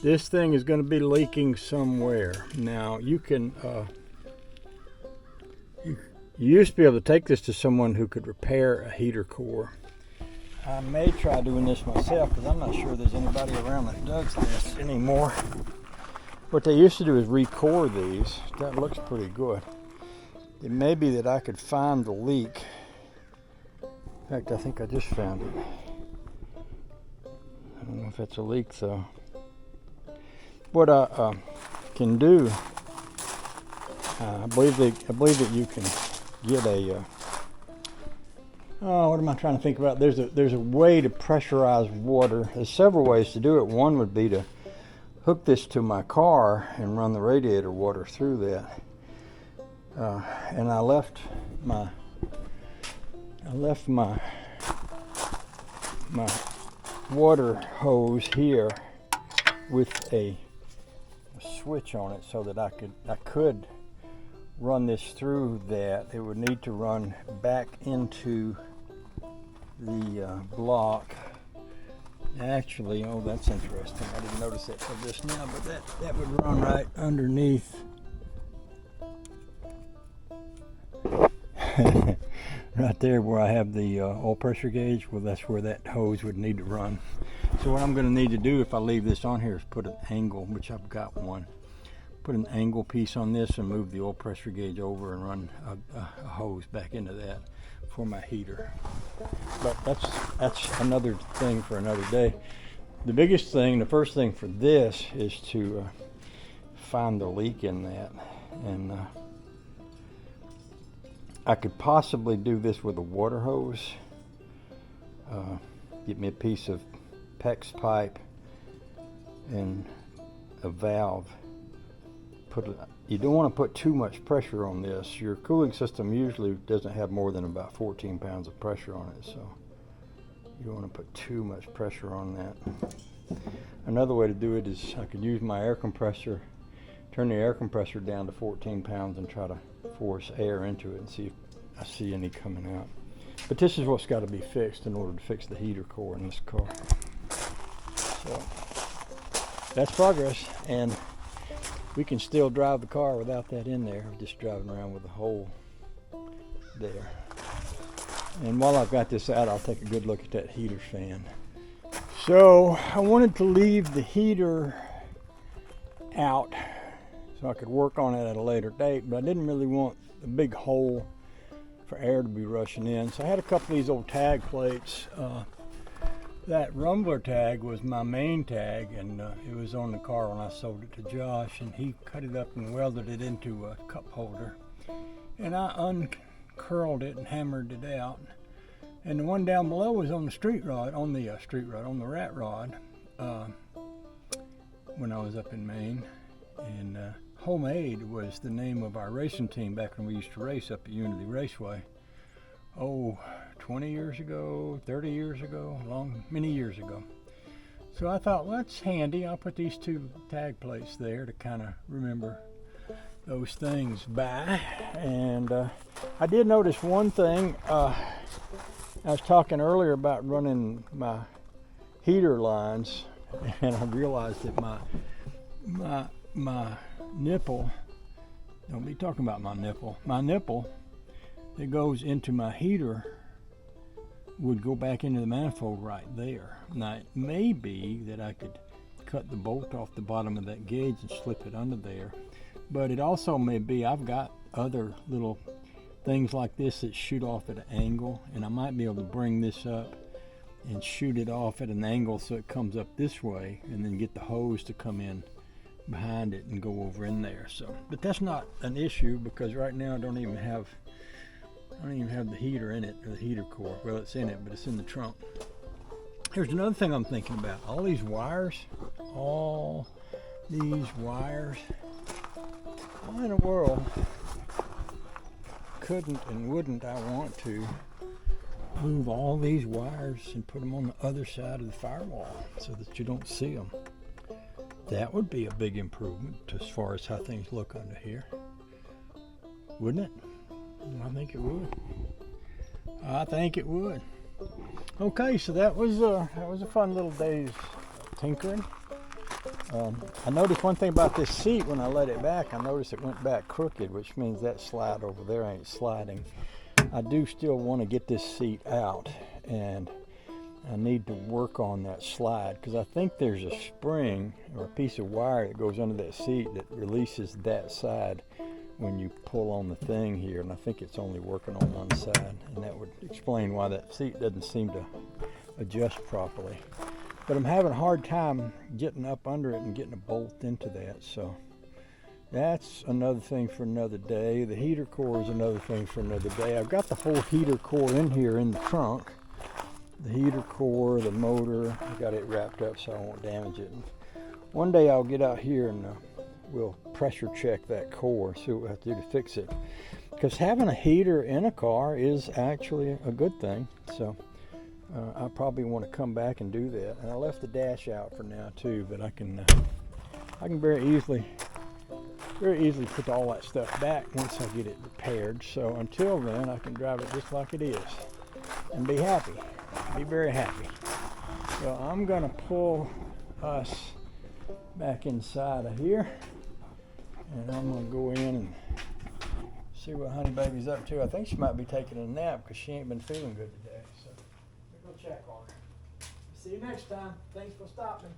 this thing is going to be leaking somewhere. Now you can you used to be able to take this to someone who could repair a heater core. I may try doing this myself because I'm not sure there's anybody around that does this anymore. What they used to do is re-core these. That looks pretty good. It may be that I could find the leak. In fact, I think I just found it. I don't know if that's a leak though. What I can do, I believe that you can get a. What am I trying to think about? There's a way to pressurize water. There's several ways to do it. One would be to hook this to my car and run the radiator water through that. And I left my water hose here with a switch on it so that I could run this through that. It would need to run back into the block. Actually, oh, that's interesting. I didn't notice that till just now, but that would run right underneath. Right there where I have the oil pressure gauge. Well, that's where that hose would need to run. So what I'm going to need to do if I leave this on here is put an angle, which I've got one. Put an angle piece on this and move the oil pressure gauge over and run a hose back into that for my heater. But that's another thing for another day. The biggest thing, the first thing for this is to find the leak in that. And I could possibly do this with a water hose. Get me a piece of PEX pipe and a valve. You don't want to put too much pressure on this. Your cooling system usually doesn't have more than about 14 pounds of pressure on it, so you don't want to put too much pressure on that. Another way to do it is I could use my air compressor, turn the air compressor down to 14 pounds and try to force air into it and see if I see any coming out. But this is what's got to be fixed in order to fix the heater core in this car. So that's progress, and we can still drive the car without that in there. I'm just driving around with a hole there. And while I've got this out, I'll take a good look at that heater fan. So I wanted to leave the heater out so I could work on it at a later date, but I didn't really want a big hole for air to be rushing in. So I had a couple of these old tag plates. That Rambler tag was my main tag, and it was on the car when I sold it to Josh, and he cut it up and welded it into a cup holder. And I uncurled it and hammered it out. And the one down below was on the on the rat rod when I was up in Maine. And Homemade was the name of our racing team back when we used to race up at Unity Raceway. 20 years ago, 30 years ago, many years ago. So I thought, well, that's handy. I'll put these two tag plates there to kind of remember those things by. And I did notice one thing. I was talking earlier about running my heater lines, and I realized that my nipple, don't be talking about my nipple that goes into my heater would go back into the manifold right there. Now it may be that I could cut the bolt off the bottom of that gauge and slip it under there, but it also may be I've got other little things like this that shoot off at an angle, and I might be able to bring this up and shoot it off at an angle so it comes up this way, and then get the hose to come in behind it and go over in there. So, but that's not an issue because right now I don't even have the heater in it, or the heater core. Well, it's in it, but it's in the trunk. Here's another thing I'm thinking about. All these wires. Why in the world couldn't and wouldn't I want to move all these wires and put them on the other side of the firewall so that you don't see them? That would be a big improvement as far as how things look under here, wouldn't it? I think it would. Okay, so that was a fun little day's tinkering. I noticed one thing about this seat when I let it back. I noticed it went back crooked, which means that slide over there ain't sliding. I do still want to get this seat out, and I need to work on that slide because I think there's a spring or a piece of wire that goes under that seat that releases that side when you pull on the thing here, and I think it's only working on one side, and that would explain why that seat doesn't seem to adjust properly. But I'm having a hard time getting up under it and getting a bolt into that, so that's another thing for another day. The heater core is another thing for another day. I've got the whole heater core in here in the trunk. The heater core, the motor, I got it wrapped up so I won't damage it. One day I'll get out here and we'll pressure check that core, see what we have to do to fix it. Because having a heater in a car is actually a good thing. So I probably want to come back and do that. And I left the dash out for now too, but I can very easily put all that stuff back once I get it repaired. So until then, I can drive it just like it is and be happy. Be very happy. So I'm gonna pull us back inside of here, and I'm gonna go in and see what Honey Baby's up to. I think she might be taking a nap because she ain't been feeling good today. So we'll go check on her. See you next time. Thanks for stopping.